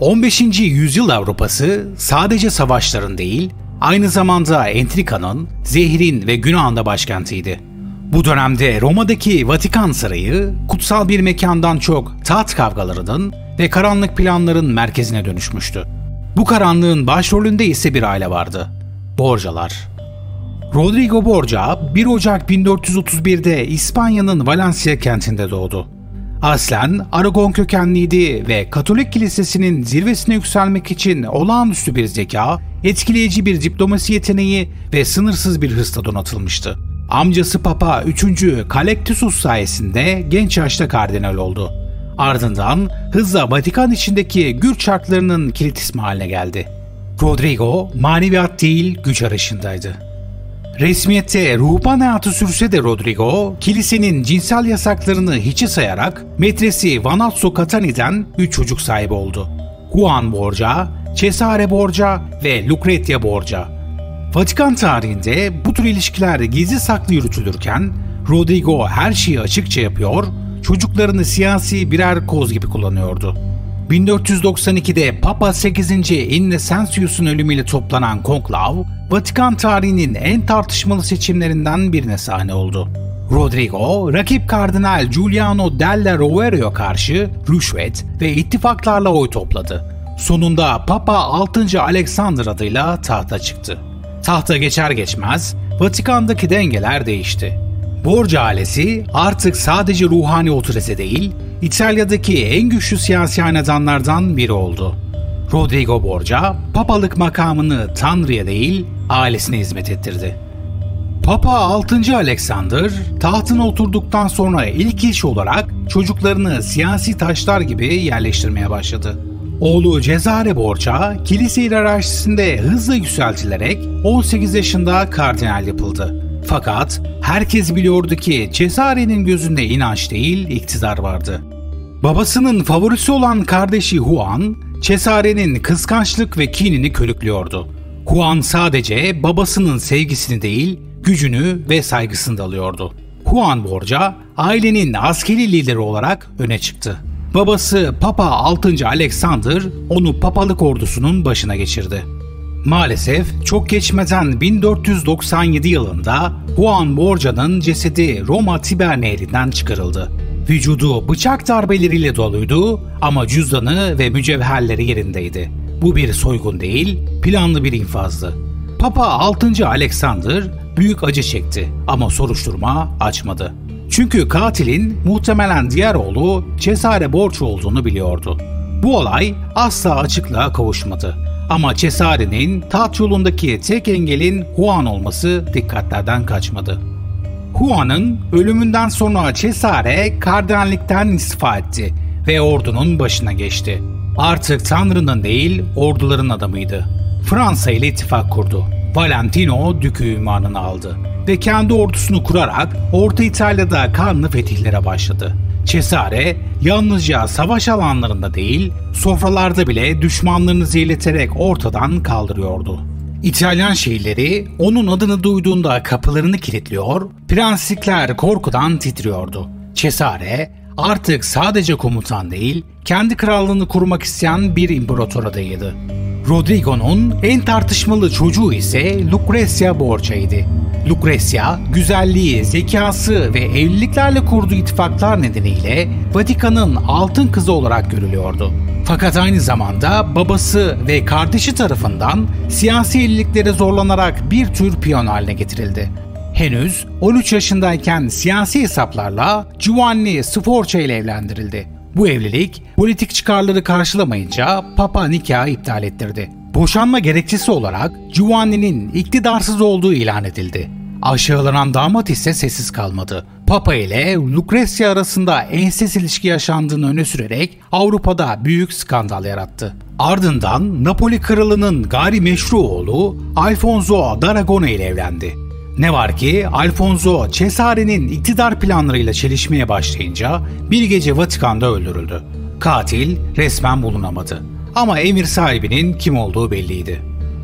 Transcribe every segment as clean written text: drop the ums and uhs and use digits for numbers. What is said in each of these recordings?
15. yüzyıl Avrupası sadece savaşların değil, aynı zamanda entrikanın, zehrin ve günahın da başkentiydi. Bu dönemde Roma'daki Vatikan Sarayı, kutsal bir mekandan çok taht kavgalarının ve karanlık planların merkezine dönüşmüştü. Bu karanlığın başrolünde ise bir aile vardı. Borgialar. Rodrigo Borgia, 1 Ocak 1431'de İspanya'nın Valencia kentinde doğdu. Aslen Aragon kökenliydi ve Katolik Kilisesi'nin zirvesine yükselmek için olağanüstü bir zeka, etkileyici bir diplomasi yeteneği ve sınırsız bir hırsla donatılmıştı. Amcası Papa 3. Callectus sayesinde genç yaşta kardinal oldu. Ardından hızla Vatikan içindeki güç çarklarının kilit ismi haline geldi. Rodrigo, maneviyat değil güç arayışındaydı. Resmiyette ruhban hayatı sürse de Rodrigo, kilisenin cinsel yasaklarını hiçe sayarak metresi Vanazzo Catani'den 3 çocuk sahibi oldu. Juan Borgia, Cesare Borgia ve Lucrezia Borgia. Vatikan tarihinde bu tür ilişkiler gizli saklı yürütülürken, Rodrigo her şeyi açıkça yapıyor, çocuklarını siyasi birer koz gibi kullanıyordu. 1492'de Papa 8. Innocentius'un ölümüyle toplanan konklav, Vatikan tarihinin en tartışmalı seçimlerinden birine sahne oldu. Rodrigo, rakip Kardinal Giuliano della Rovero'ya karşı rüşvet ve ittifaklarla oy topladı. Sonunda Papa 6. Alexander adıyla tahta çıktı. Tahta geçer geçmez Vatikan'daki dengeler değişti. Borgia ailesi artık sadece ruhani otorite değil, İtalya'daki en güçlü siyasi hanedanlardan biri oldu. Rodrigo Borgia, papalık makamını Tanrı'ya değil, ailesine hizmet ettirdi. Papa 6. Alexander, tahtına oturduktan sonra ilk iş olarak çocuklarını siyasi taşlar gibi yerleştirmeye başladı. Oğlu Cesare Borgia, kilise hiyerarşisinde hızla yükseltilerek 18 yaşında kardinal yapıldı. Fakat herkes biliyordu ki Cesare'nin gözünde inanç değil, iktidar vardı. Babasının favorisi olan kardeşi Juan, Cesare'nin kıskançlık ve kinini körüklüyordu. Juan sadece babasının sevgisini değil, gücünü ve saygısını da alıyordu. Juan Borgia, ailenin askeri lideri olarak öne çıktı. Babası Papa 6. Alexander onu papalık ordusunun başına geçirdi. Maalesef çok geçmeden 1497 yılında Juan Borgia'nın cesedi Roma Tiber Nehri'nden çıkarıldı. Vücudu bıçak darbeleriyle doluydu ama cüzdanı ve mücevherleri yerindeydi. Bu bir soygun değil, planlı bir infazdı. Papa 6. Alexander büyük acı çekti ama soruşturma açmadı. Çünkü katilin muhtemelen diğer oğlu Cesare Borgia olduğunu biliyordu. Bu olay asla açıklığa kavuşmadı. Ama Cesare'nin taht yolundaki tek engelin Juan olması dikkatlerden kaçmadı. Juan'ın ölümünden sonra Cesare kardinallikten istifa etti ve ordunun başına geçti. Artık Tanrı'nın değil, orduların adamıydı. Fransa ile ittifak kurdu. Valentino Dükü ünvanını aldı ve kendi ordusunu kurarak Orta İtalya'da kanlı fetihlere başladı. Cesare yalnızca savaş alanlarında değil, sofralarda bile düşmanlarını zehirleterek ortadan kaldırıyordu. İtalyan şehirleri onun adını duyduğunda kapılarını kilitliyor, prenslikler korkudan titriyordu. Cesare artık sadece komutan değil, kendi krallığını kurmak isteyen bir imparator adayıydı. Rodrigo'nun en tartışmalı çocuğu ise Lucrezia Borgia'ydı. Lucrezia, güzelliği, zekası ve evliliklerle kurduğu ittifaklar nedeniyle Vatikan'ın altın kızı olarak görülüyordu. Fakat aynı zamanda babası ve kardeşi tarafından siyasi evliliklere zorlanarak bir tür piyon haline getirildi. Henüz 13 yaşındayken siyasi hesaplarla Giovanni Sforza ile evlendirildi. Bu evlilik politik çıkarları karşılamayınca Papa nikahı iptal ettirdi. Boşanma gerekçesi olarak Giovanni'nin iktidarsız olduğu ilan edildi. Aşağılanan damat ise sessiz kalmadı. Papa ile Lucrezia arasında ensest ilişki yaşandığını öne sürerek Avrupa'da büyük skandal yarattı. Ardından Napoli kralının gayrimeşru oğlu Alfonso d'Aragona ile evlendi. Ne var ki Alfonso, Cesare'nin iktidar planlarıyla çelişmeye başlayınca bir gece Vatikan'da öldürüldü. Katil resmen bulunamadı. Ama emir sahibinin kim olduğu belliydi.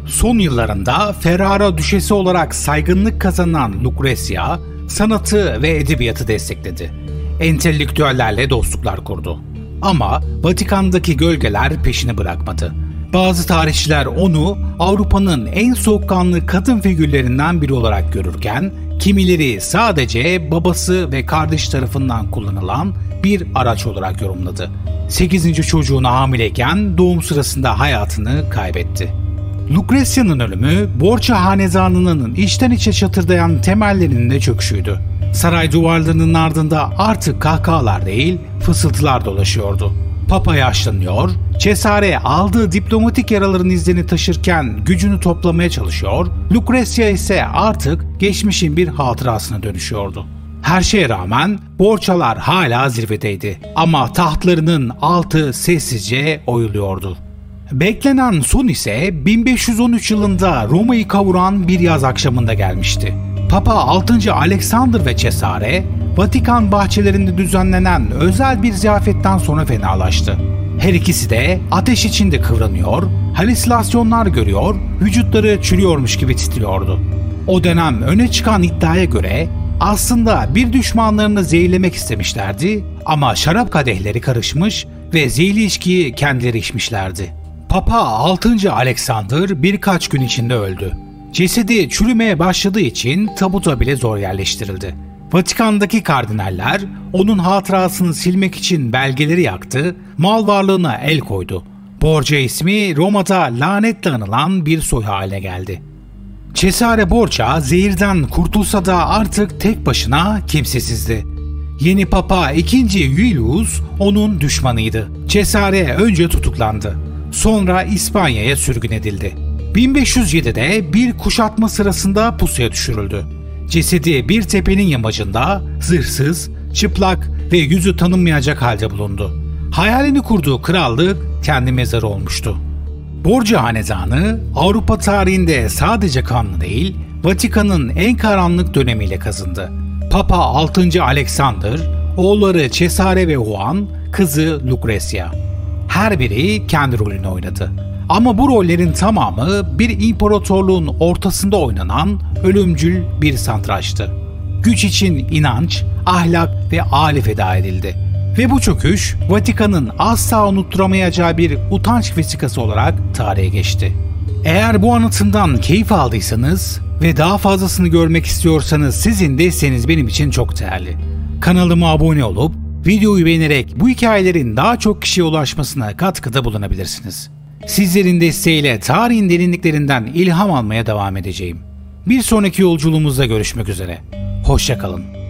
Son yıllarında Ferrara düşesi olarak saygınlık kazanan Lucrezia, sanatı ve edebiyatı destekledi. Entelektüellerle dostluklar kurdu. Ama Vatikan'daki gölgeler peşini bırakmadı. Bazı tarihçiler onu Avrupa'nın en soğukkanlı kadın figürlerinden biri olarak görürken, kimileri sadece babası ve kardeş tarafından kullanılan bir araç olarak yorumladı. 8. çocuğuna hamileyken doğum sırasında hayatını kaybetti. Lucrezia'nın ölümü, Borgia hanedanının içten içe çatırdayan temellerinin de çöküşüydü. Saray duvarlarının ardında artık kahkahalar değil, fısıltılar dolaşıyordu. Papa yaşlanıyor, Cesare aldığı diplomatik yaraların izlerini taşırken gücünü toplamaya çalışıyor, Lucrezia ise artık geçmişin bir hatırasına dönüşüyordu. Her şeye rağmen Borgia'lar hala zirvedeydi ama tahtlarının altı sessizce oyuluyordu. Beklenen son ise 1513 yılında Roma'yı kavuran bir yaz akşamında gelmişti. Papa 6. Alexander ve Cesare, Vatikan bahçelerinde düzenlenen özel bir ziyafetten sonra fenalaştı. Her ikisi de ateş içinde kıvranıyor, halüsinasyonlar görüyor, vücutları çürüyormuş gibi titriyordu. O dönem öne çıkan iddiaya göre aslında bir düşmanlarını zehirlemek istemişlerdi ama şarap kadehleri karışmış ve zehirli içkiyi kendileri içmişlerdi. Papa 6. Alexander birkaç gün içinde öldü. Cesedi çürümeye başladığı için tabuta bile zor yerleştirildi. Vatikan'daki kardinaller onun hatırasını silmek için belgeleri yaktı, mal varlığına el koydu. Borgia ismi Roma'da lanetle anılan bir soy haline geldi. Cesare Borgia zehirden kurtulsa da artık tek başına kimsesizdi. Yeni Papa 2. Julius onun düşmanıydı. Cesare önce tutuklandı. Sonra İspanya'ya sürgün edildi. 1507'de bir kuşatma sırasında pusuya düşürüldü. Cesedi bir tepenin yamacında zırhsız, çıplak ve yüzü tanınmayacak halde bulundu. Hayalini kurduğu krallık kendi mezarı olmuştu. Borgia hanedanı Avrupa tarihinde sadece kanlı değil, Vatikan'ın en karanlık dönemiyle kazındı. Papa 6. Alexander, oğulları Cesare ve Juan, kızı Lucrezia. Her biri kendi rolünü oynadı. Ama bu rollerin tamamı bir imparatorluğun ortasında oynanan ölümcül bir satrançtı. Güç için inanç, ahlak ve aile feda edildi. Ve bu çöküş Vatikan'ın asla unutturamayacağı bir utanç vesikası olarak tarihe geçti. Eğer bu anlatımdan keyif aldıysanız ve daha fazlasını görmek istiyorsanız sizin desteğiniz benim için çok değerli. Kanalıma abone olup videoyu beğenerek bu hikayelerin daha çok kişiye ulaşmasına katkıda bulunabilirsiniz. Sizlerin desteğiyle tarihin derinliklerinden ilham almaya devam edeceğim. Bir sonraki yolculuğumuzda görüşmek üzere. Hoşça kalın.